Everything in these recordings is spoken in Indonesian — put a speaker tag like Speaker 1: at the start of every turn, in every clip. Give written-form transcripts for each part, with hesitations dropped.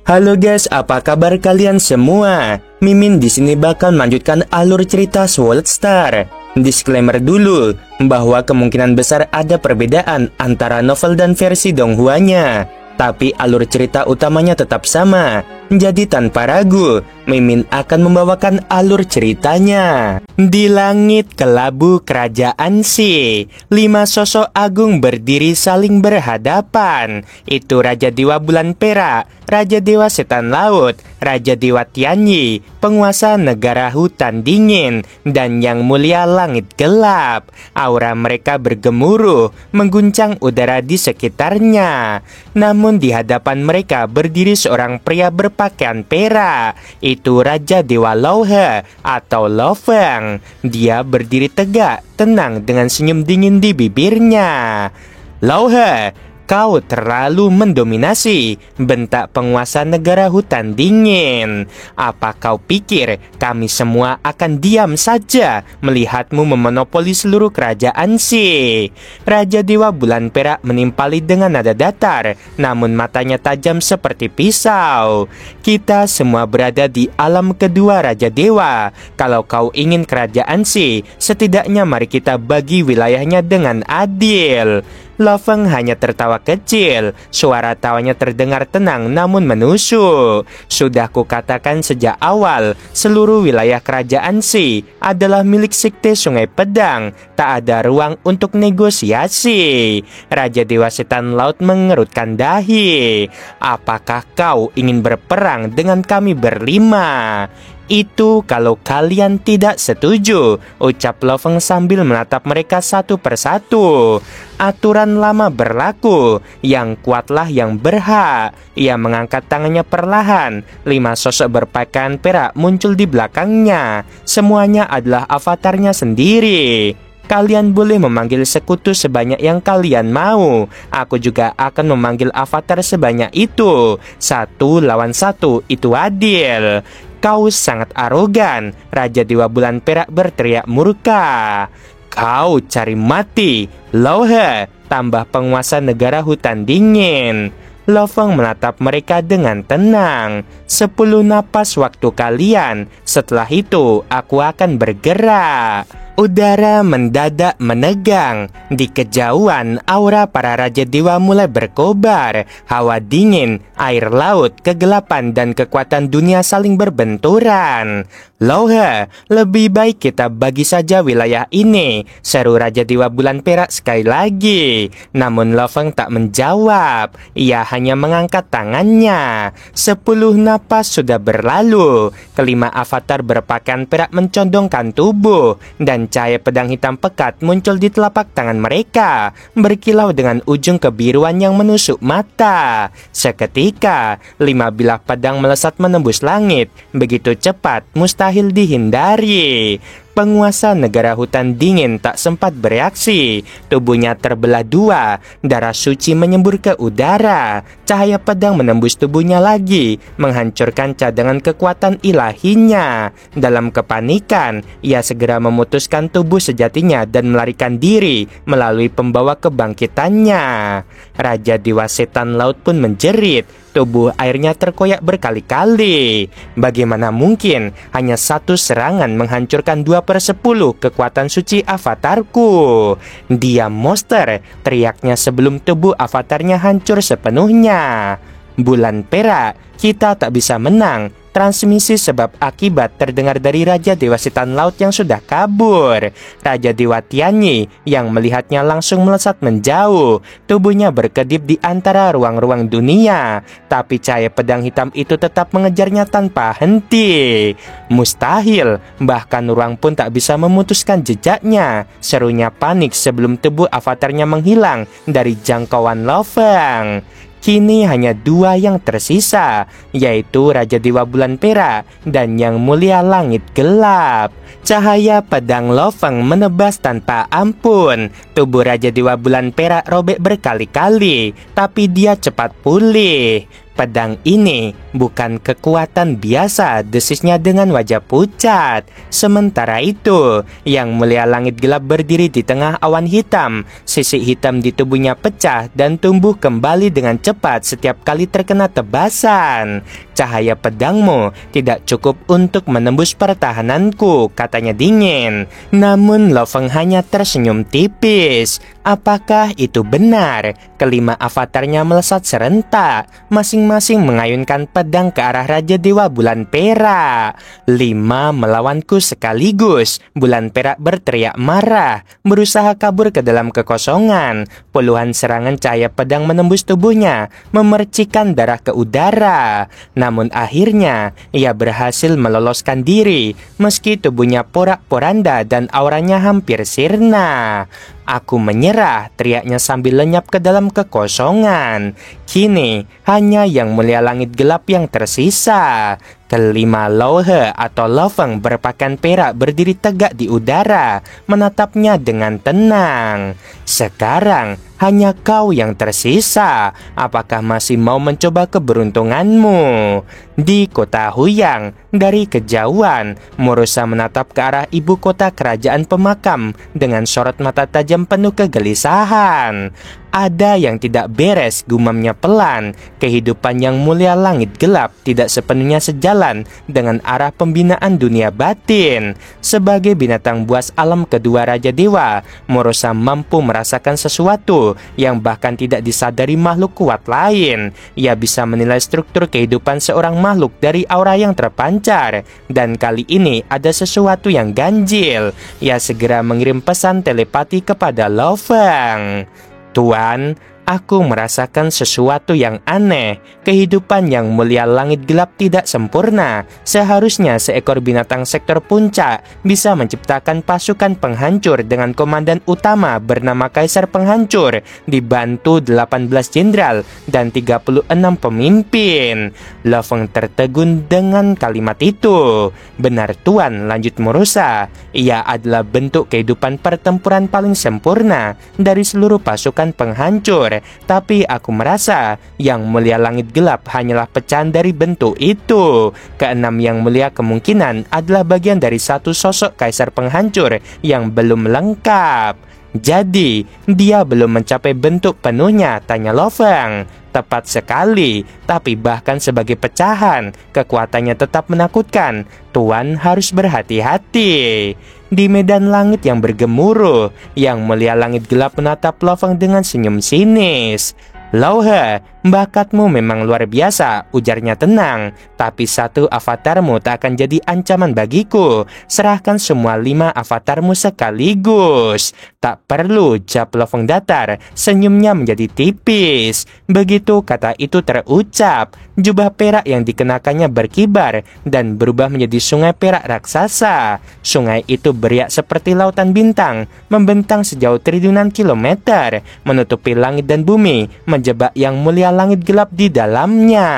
Speaker 1: Halo guys, apa kabar kalian semua? Mimin di sini bakal melanjutkan alur cerita Sword Star. Disclaimer dulu bahwa kemungkinan besar ada perbedaan antara novel dan versi Donghuanya, tapi alur cerita utamanya tetap sama. Jadi tanpa ragu, Mimin akan membawakan alur ceritanya. Di langit kelabu kerajaan Si, 5 sosok agung berdiri saling berhadapan. Itu Raja Dewa Bulan Perak, Raja Dewa Setan Laut, Raja Dewa Tianyi, penguasa negara hutan dingin, dan Yang Mulia Langit Gelap. Aura mereka bergemuruh, mengguncang udara di sekitarnya. Namun di hadapan mereka berdiri seorang pria berpakaian perak. Itu Raja Dewa Lauhe atau Lofeng. Dia berdiri tegak, tenang dengan senyum dingin di bibirnya. Lauhe, kau terlalu mendominasi, bentak penguasa negara hutan dingin. Apa kau pikir kami semua akan diam saja melihatmu memonopoli seluruh kerajaan Si? Raja Dewa Bulan Perak menimpali dengan nada datar, namun matanya tajam seperti pisau. Kita semua berada di alam kedua Raja Dewa. Kalau kau ingin kerajaan Si, setidaknya mari kita bagi wilayahnya dengan adil. Lofeng hanya tertawa kecil. Suara tawanya terdengar tenang namun menusuk. Sudah kukatakan sejak awal, seluruh wilayah kerajaan Si adalah milik Sekte Sungai Pedang. Tak ada ruang untuk negosiasi. Raja Dewa Setan Laut mengerutkan dahi. Apakah kau ingin berperang dengan kami berlima? Itu kalau kalian tidak setuju, ucap Lofeng sambil menatap mereka satu persatu. Aturan lama berlaku, yang kuatlah yang berhak. Ia mengangkat tangannya perlahan. 5 sosok berpakaian perak muncul di belakangnya. Semuanya adalah avatarnya sendiri. Kalian boleh memanggil sekutu sebanyak yang kalian mau. Aku juga akan memanggil avatar sebanyak itu. 1 lawan 1, itu adil. Kau sangat arogan, Raja Dewa Bulan Perak berteriak murka. Kau cari mati, Lauhe, tambah penguasa negara hutan dingin. Lofeng menatap mereka dengan tenang. 10 napas waktu kalian. Setelah itu, aku akan bergerak. Udara mendadak menegang. Di kejauhan, aura para Raja Dewa mulai berkobar. Hawa dingin, air laut, kegelapan, dan kekuatan dunia saling berbenturan. Lauhe, lebih baik kita bagi saja wilayah ini, seru Raja Dewa Bulan Perak sekali lagi. Namun Lofeng tak menjawab. Ia hanya mengangkat tangannya. 10 napas sudah berlalu. Kelima avatar berpakaian perak mencondongkan tubuh, dan cahaya pedang hitam pekat muncul di telapak tangan mereka, berkilau dengan ujung kebiruan yang menusuk mata. Seketika, 5 bilah pedang melesat menembus langit. Begitu cepat, mustahil dihindari. Penguasa negara hutan dingin tak sempat bereaksi. Tubuhnya terbelah 2. Darah suci menyembur ke udara. Cahaya pedang menembus tubuhnya lagi, menghancurkan cadangan kekuatan ilahinya. Dalam kepanikan, ia segera memutuskan tubuh sejatinya dan melarikan diri melalui pembawa kebangkitannya. Raja Dewa Setan Laut pun menjerit. Tubuh airnya terkoyak berkali-kali. Bagaimana mungkin hanya 1 serangan menghancurkan 2/10 kekuatan suci avatarku? Dia monster, teriaknya sebelum tubuh avatarnya hancur sepenuhnya. Bulan Perak, kita tak bisa menang. Transmisi sebab akibat terdengar dari Raja Dewa Setan Laut yang sudah kabur. Raja Dewa Tianyi yang melihatnya langsung melesat menjauh. Tubuhnya berkedip di antara ruang-ruang dunia, tapi cahaya pedang hitam itu tetap mengejarnya tanpa henti. Mustahil, bahkan ruang pun tak bisa memutuskan jejaknya. Serunya panik sebelum tubuh avatarnya menghilang dari jangkauan Lofeng. Kini hanya 2 yang tersisa, yaitu Raja Dewa Bulan Perak dan Yang Mulia Langit Gelap. Cahaya pedang Lofeng menebas tanpa ampun. Tubuh Raja Dewa Bulan Perak robek berkali-kali, tapi dia cepat pulih. Pedang ini bukan kekuatan biasa, desisnya dengan wajah pucat. Sementara itu, Yang Mulia Langit Gelap berdiri di tengah awan hitam. Sisik hitam di tubuhnya pecah dan tumbuh kembali dengan cepat setiap kali terkena tebasan. Cahaya pedangmu tidak cukup untuk menembus pertahananku, katanya dingin. Namun Lo Feng hanya tersenyum tipis. Apakah itu benar? Kelima avatarnya melesat serentak, masing-masing mengayunkan pedang ke arah Raja Dewa Bulan Perak. 5 melawanku sekaligus. Bulan Perak berteriak marah, berusaha kabur ke dalam kekosongan. Puluhan serangan cahaya pedang menembus tubuhnya, memercikan darah ke udara. Namun akhirnya, ia berhasil meloloskan diri, meski tubuhnya porak-poranda dan auranya hampir sirna. Aku menyerah, teriaknya sambil lenyap ke dalam kekosongan. Kini, hanya Yang Mulia Langit Gelap yang tersisa. Kelima Lo He atau Lo Feng berpakaian perak berdiri tegak di udara, menatapnya dengan tenang. Sekarang, hanya kau yang tersisa. Apakah masih mau mencoba keberuntunganmu? Di kota Huyang, dari kejauhan, Murusa menatap ke arah ibu kota kerajaan pemakam dengan sorot mata tajam penuh kegelisahan. Ada yang tidak beres, gumamnya pelan. Kehidupan Yang Mulia Langit Gelap tidak sepenuhnya sejalan dengan arah pembinaan dunia batin. Sebagai binatang buas alam kedua Raja Dewa, Murusa mampu merasakan sesuatu yang bahkan tidak disadari makhluk kuat lain. Ia bisa menilai struktur kehidupan seorang makhluk dari aura yang terpancar. Dan kali ini ada sesuatu yang ganjil. Ia segera mengirim pesan telepati kepada Lo Feng. Tuan, aku merasakan sesuatu yang aneh. Kehidupan Yang Mulia Langit Gelap tidak sempurna. Seharusnya seekor binatang sektor puncak bisa menciptakan pasukan penghancur dengan komandan utama bernama Kaisar Penghancur, dibantu 18 jenderal dan 36 pemimpin. Lo Feng tertegun dengan kalimat itu. Benar Tuan, lanjut Murusa. Ia adalah bentuk kehidupan pertempuran paling sempurna dari seluruh pasukan penghancur. Tapi aku merasa Yang Mulia Langit Gelap hanyalah pecahan dari bentuk itu. Keenam Yang Mulia kemungkinan adalah bagian dari satu sosok Kaisar Penghancur yang belum lengkap. Jadi, dia belum mencapai bentuk penuhnya, tanya Lo Feng. Tepat sekali, tapi bahkan sebagai pecahan, kekuatannya tetap menakutkan. Tuan harus berhati-hati. Di medan langit yang bergemuruh, Yang Mulia Langit Gelap menatap Lo Feng dengan senyum sinis. Lo He, bakatmu memang luar biasa, ujarnya tenang. Tapi satu avatarmu tak akan jadi ancaman bagiku. Serahkan semua 5 avatarmu sekaligus. Tak perlu, jawab Lo Feng datar. Senyumnya menjadi tipis. Begitu kata itu terucap, jubah perak yang dikenakannya berkibar dan berubah menjadi sungai perak raksasa. Sungai itu beriak seperti lautan bintang, membentang sejauh triliunan kilometer, menutupi langit dan bumi, menjebak Yang Mulia Langit Gelap di dalamnya.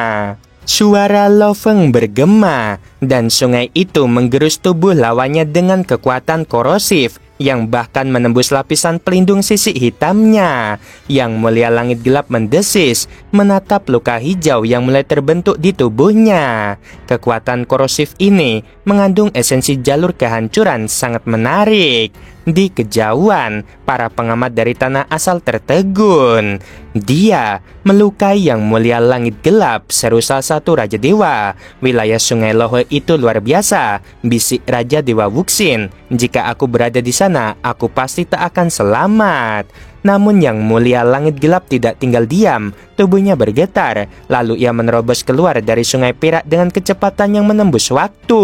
Speaker 1: Suara Lo Feng bergema, dan sungai itu menggerus tubuh lawannya dengan kekuatan korosif yang bahkan menembus lapisan pelindung sisik hitamnya. Yang Mulia Langit Gelap mendesis, menatap luka hijau yang mulai terbentuk di tubuhnya. Kekuatan korosif ini mengandung esensi jalur kehancuran sangat menarik. Di kejauhan, para pengamat dari tanah asal tertegun. Dia melukai Yang Mulia Langit Gelap, seru salah satu Raja Dewa. Wilayah Sungai Lohe itu luar biasa, bisik Raja Dewa Wuxin. Jika aku berada di sana, aku pasti tak akan selamat. Namun Yang Mulia Langit Gelap tidak tinggal diam. Tubuhnya bergetar, lalu ia menerobos keluar dari sungai perak dengan kecepatan yang menembus waktu.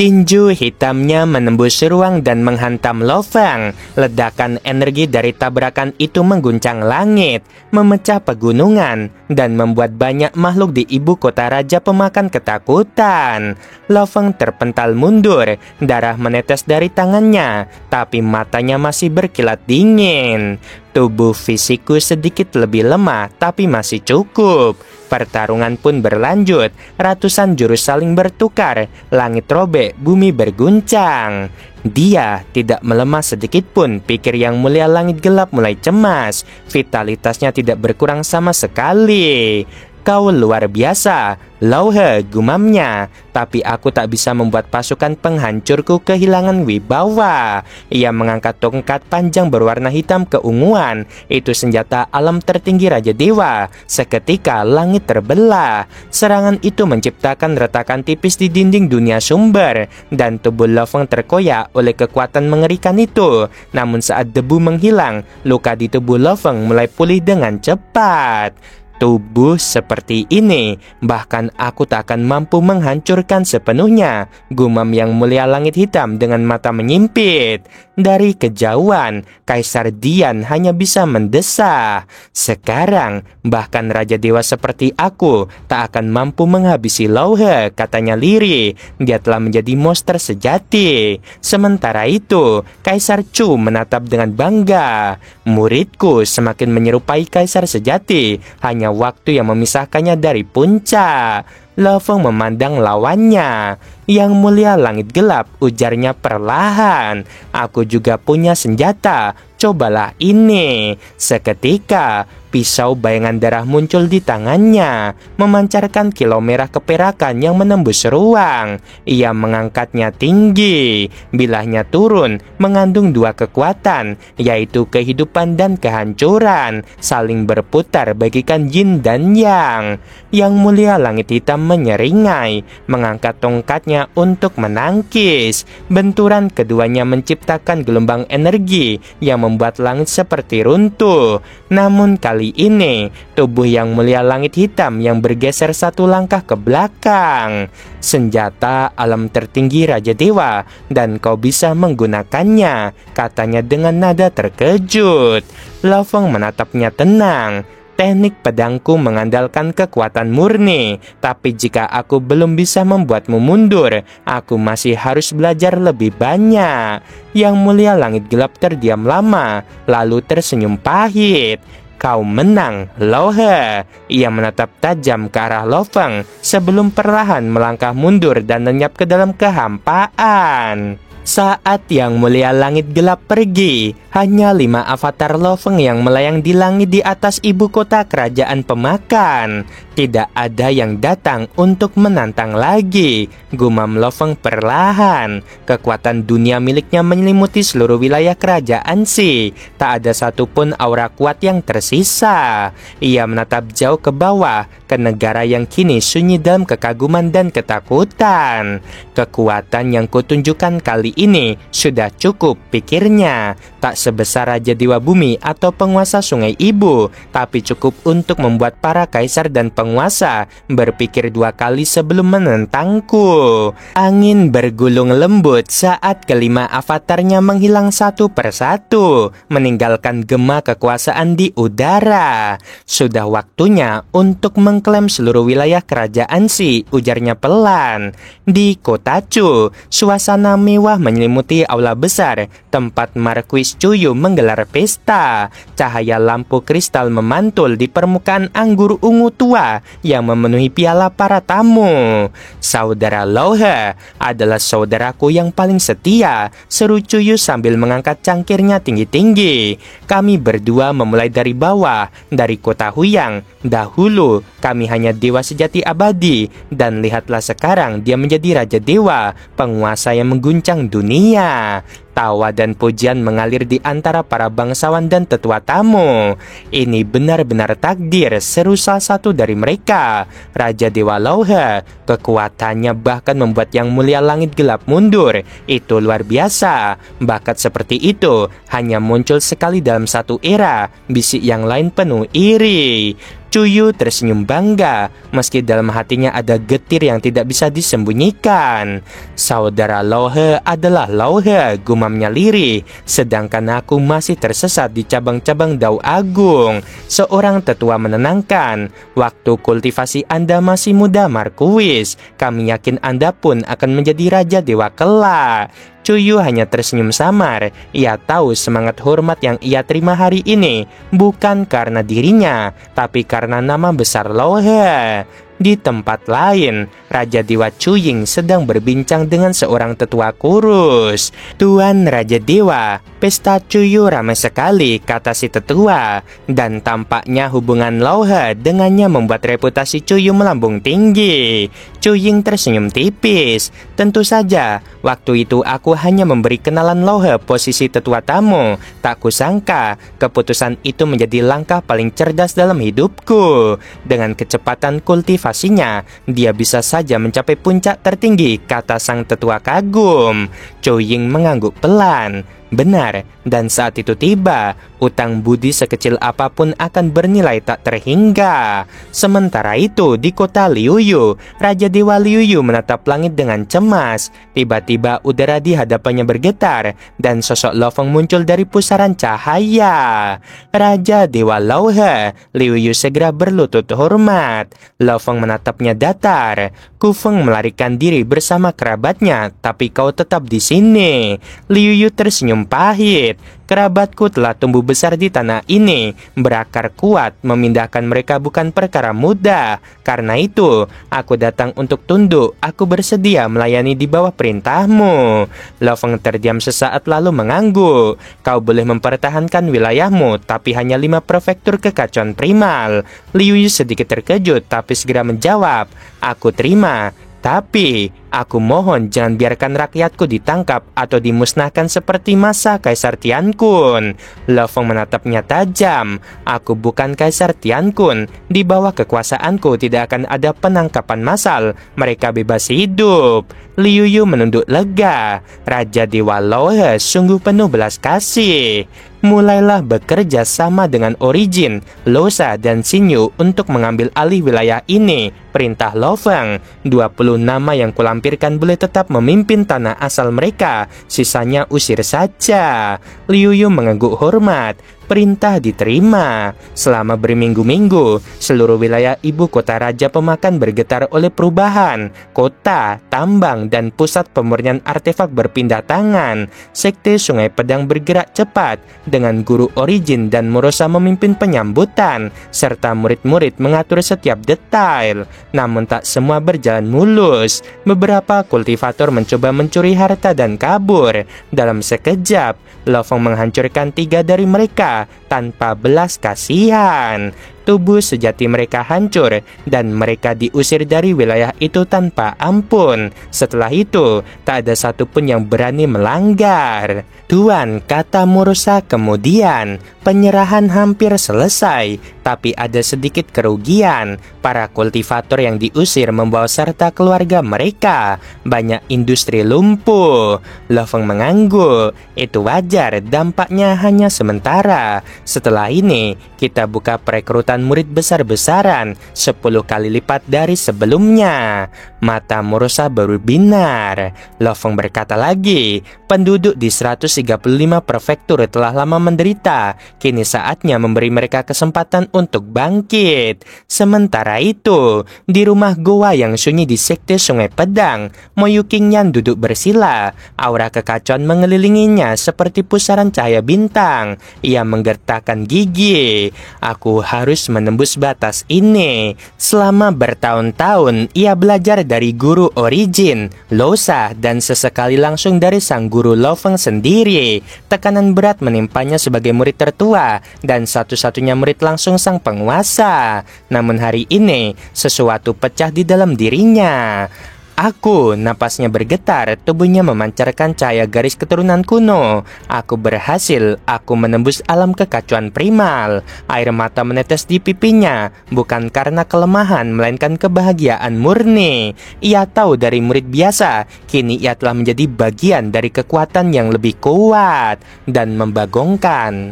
Speaker 1: Tinju hitamnya menembus ruang dan menghantam Lo Feng. Ledakan energi dari tabrakan itu mengguncang langit, memecah pegunungan, dan membuat banyak makhluk di ibu kota raja pemakan ketakutan. Lo Feng terpental mundur, darah menetes dari tangannya, tapi matanya masih berkilat dingin. Tubuh fisikku sedikit lebih lemah, tapi masih cukup. Pertarungan pun berlanjut. Ratusan jurus saling bertukar. Langit robek, bumi berguncang. Dia tidak melemah sedikit pun, pikir Yang Mulia Langit Gelap mulai cemas. Vitalitasnya tidak berkurang sama sekali. Kau luar biasa, Lauhe, gumamnya. Tapi aku tak bisa membuat pasukan penghancurku kehilangan wibawa. Ia mengangkat tongkat panjang berwarna hitam keunguan. Itu senjata alam tertinggi Raja Dewa. Seketika langit terbelah. Serangan itu menciptakan retakan tipis di dinding dunia sumber. Dan tubuh Lo Feng terkoyak oleh kekuatan mengerikan itu. Namun saat debu menghilang, luka di tubuh Lo Feng mulai pulih dengan cepat. Tubuh seperti ini, bahkan aku tak akan mampu menghancurkan sepenuhnya, gumam Yang Mulia Langit Hitam dengan mata menyimpit. Dari kejauhan, Kaisar Dian hanya bisa mendesah. Sekarang, bahkan Raja Dewa seperti aku tak akan mampu menghabisi Lauhe, katanya lirih. Dia telah menjadi monster sejati. Sementara itu, Kaisar Chu menatap dengan bangga. Muridku semakin menyerupai Kaisar sejati, hanya waktu yang memisahkannya dari puncak. Lo Feng memandang lawannya. Yang Mulia Langit Gelap, ujarnya perlahan. Aku juga punya senjata. Cobalah ini. Seketika, pisau bayangan darah muncul di tangannya, memancarkan kilau merah keperakan yang menembus ruang. Ia mengangkatnya tinggi. Bilahnya turun, mengandung dua kekuatan, yaitu kehidupan dan kehancuran, saling berputar bagikan yin dan yang. Yang Mulia Langit Hitam menyeringai, mengangkat tongkatnya untuk menangkis. Benturan keduanya menciptakan gelombang energi yang membuat langit seperti runtuh. Namun kali ini, tubuh Yang Mulia Langit Hitam yang bergeser satu langkah ke belakang. Senjata alam tertinggi Raja Dewa, dan kau bisa menggunakannya, katanya dengan nada terkejut. Lo Feng menatapnya tenang. Teknik pedangku mengandalkan kekuatan murni, tapi jika aku belum bisa membuatmu mundur, aku masih harus belajar lebih banyak. Yang Mulia Langit Gelap terdiam lama, lalu tersenyum pahit. Kau menang, Lauhe. Ia menatap tajam ke arah Lo Feng sebelum perlahan melangkah mundur dan lenyap ke dalam kehampaan. Saat Yang Mulia Langit Gelap pergi, hanya 5 avatar Lo Feng yang melayang di langit di atas ibu kota kerajaan pemakan. Tidak ada yang datang untuk menantang lagi, gumam Lo Feng perlahan. Kekuatan dunia miliknya menyelimuti seluruh wilayah kerajaan Si. Tak ada satupun aura kuat yang tersisa. Ia menatap jauh ke bawah, ke negara yang kini sunyi dalam kekaguman dan ketakutan. Kekuatan yang kutunjukkan kali ini sudah cukup, pikirnya. Tak sebesar Raja Dewa Bumi atau penguasa Sungai Ibu, tapi cukup untuk membuat para kaisar dan penguasa berpikir 2 kali sebelum menentangku. Angin bergulung lembut saat kelima avatarnya menghilang satu persatu, meninggalkan gema kekuasaan di udara. Sudah waktunya untuk mengklaim seluruh wilayah kerajaan Si, ujarnya pelan. Di kota Chu, suasana mewah menyelimuti aula besar tempat Marquis Chuyu menggelar pesta. Cahaya lampu kristal memantul di permukaan anggur ungu tua yang memenuhi piala para tamu. Saudara Lauhe adalah saudaraku yang paling setia, seru Chuyu sambil mengangkat cangkirnya tinggi-tinggi. Kami berdua memulai dari bawah, dari kota Huyang. Dahulu kami hanya dewa sejati abadi, dan lihatlah sekarang dia menjadi Raja Dewa, penguasa yang mengguncang dunia. Tawa dan pujian mengalir di antara para bangsawan dan tetua tamu. Ini benar-benar takdir, seru salah satu dari mereka. Raja Dewa Lauhe, kekuatannya bahkan membuat Yang Mulia Langit Gelap mundur. Itu luar biasa. Bakat seperti itu hanya muncul sekali dalam satu era, bisik yang lain penuh iri. Chuyu tersenyum bangga, meski dalam hatinya ada getir yang tidak bisa disembunyikan. Saudara Lauhe adalah Lauhe, gumamnya lirih, sedangkan aku masih tersesat di cabang-cabang Dao Agung. Seorang tetua menenangkan, waktu kultivasi Anda masih muda, Marquis. Kami yakin Anda pun akan menjadi Raja Dewa kelak. Chuyu hanya tersenyum samar. Ia tahu semangat hormat yang ia terima hari ini bukan karena dirinya, tapi karena nama besar Lauhe. Di tempat lain, Raja Dewa Cuying sedang berbincang dengan seorang tetua kurus. "Tuan Raja Dewa, pesta Cuyu ramai sekali," kata si tetua. Dan tampaknya hubungan Lauhe dengannya membuat reputasi Cuyu melambung tinggi. Cuying tersenyum tipis. "Tentu saja, waktu itu aku hanya memberi kenalan Lauhe posisi tetua tamu. Tak kusangka, keputusan itu menjadi langkah paling cerdas dalam hidupku. Dengan kecepatan kultivasinya, dia bisa saja mencapai puncak tertinggi," kata sang tetua kagum. Cuying mengangguk pelan. Benar, dan saat itu tiba, utang budi sekecil apapun akan bernilai tak terhingga. Sementara itu, di kota Liuyu, Raja Dewa Liuyu menatap langit dengan cemas. Tiba-tiba udara di hadapannya bergetar, dan sosok Lo Feng muncul dari pusaran cahaya. "Raja Dewa Lauhe," Liuyu segera berlutut hormat. Lo Feng menatapnya datar. "Ku Feng melarikan diri bersama kerabatnya, tapi kau tetap di sini." Liuyu tersenyum pahit. "Kerabatku telah tumbuh besar di tanah ini, berakar kuat. Memindahkan mereka bukan perkara mudah. Karena itu, aku datang untuk tunduk. Aku bersedia melayani di bawah perintahmu." Lo Feng terdiam sesaat lalu mengangguk. "Kau boleh mempertahankan wilayahmu, tapi hanya 5 prefektur kekacauan primal." Liu sedikit terkejut, tapi segera menjawab, "Aku terima. Tapi, aku mohon jangan biarkan rakyatku ditangkap atau dimusnahkan seperti masa Kaisar Tiankun." Lo Feng menatapnya tajam. "Aku bukan Kaisar Tiankun. Di bawah kekuasaanku tidak akan ada penangkapan massal. Mereka bebas hidup." Liu Yu menunduk lega. Raja Dewa Lauhe sungguh penuh belas kasih. Mulailah bekerja sama dengan Origin, Losa, dan Xinyu untuk mengambil alih wilayah ini, perintah Lo Feng. 20 nama yang kulampirkan boleh tetap memimpin tanah asal mereka, sisanya usir saja. Liu Yu mengangguk hormat. Perintah diterima. Selama berminggu-minggu, seluruh wilayah ibu kota Raja Pemakan bergetar oleh perubahan. Kota, tambang, dan pusat pemurnian artefak berpindah tangan. Sekte Sungai Pedang bergerak cepat, dengan guru Origin dan Morosa memimpin penyambutan, serta murid-murid mengatur setiap detail. Namun tak semua berjalan mulus. Beberapa kultivator mencoba mencuri harta dan kabur. Dalam sekejap, Lo Feng menghancurkan 3 dari mereka tanpa belas kasihan. Tubuh sejati mereka hancur dan mereka diusir dari wilayah itu tanpa ampun. Setelah itu, tak ada satupun yang berani melanggar. "Tuan," kata Morosa kemudian, "penyerahan hampir selesai, tapi ada sedikit kerugian. Para kultivator yang diusir membawa serta keluarga mereka. Banyak industri lumpuh." Lo Feng mengangguk. "Itu wajar, dampaknya hanya sementara. Setelah ini, kita buka perekrutan murid besar-besaran 10 kali lipat dari sebelumnya." Mata Morosa berbinar. Lo Feng berkata lagi, "Penduduk di 135 prefektur telah lama menderita. Kini saatnya memberi mereka kesempatan untuk bangkit." Sementara itu, di rumah goa yang sunyi di sekte Sungai Pedang, Moyu Qingyan duduk bersila. Aura kekacauan mengelilinginya seperti pusaran cahaya bintang. Ia menggertakkan gigi. "Aku harus menembus batas ini." Selama bertahun-tahun, ia belajar dari guru Origin, Losa, dan sesekali langsung dari sang guru Lo Feng sendiri. Tekanan berat menimpanya sebagai murid tertua dan satu-satunya murid langsung sang penguasa. Namun hari ini, sesuatu pecah di dalam dirinya. "Aku," napasnya bergetar, tubuhnya memancarkan cahaya garis keturunan kuno. "Aku berhasil, aku menembus alam kekacauan primal." Air mata menetes di pipinya, bukan karena kelemahan, melainkan kebahagiaan murni. Ia tahu dari murid biasa, kini ia telah menjadi bagian dari kekuatan yang lebih kuat dan membagongkan.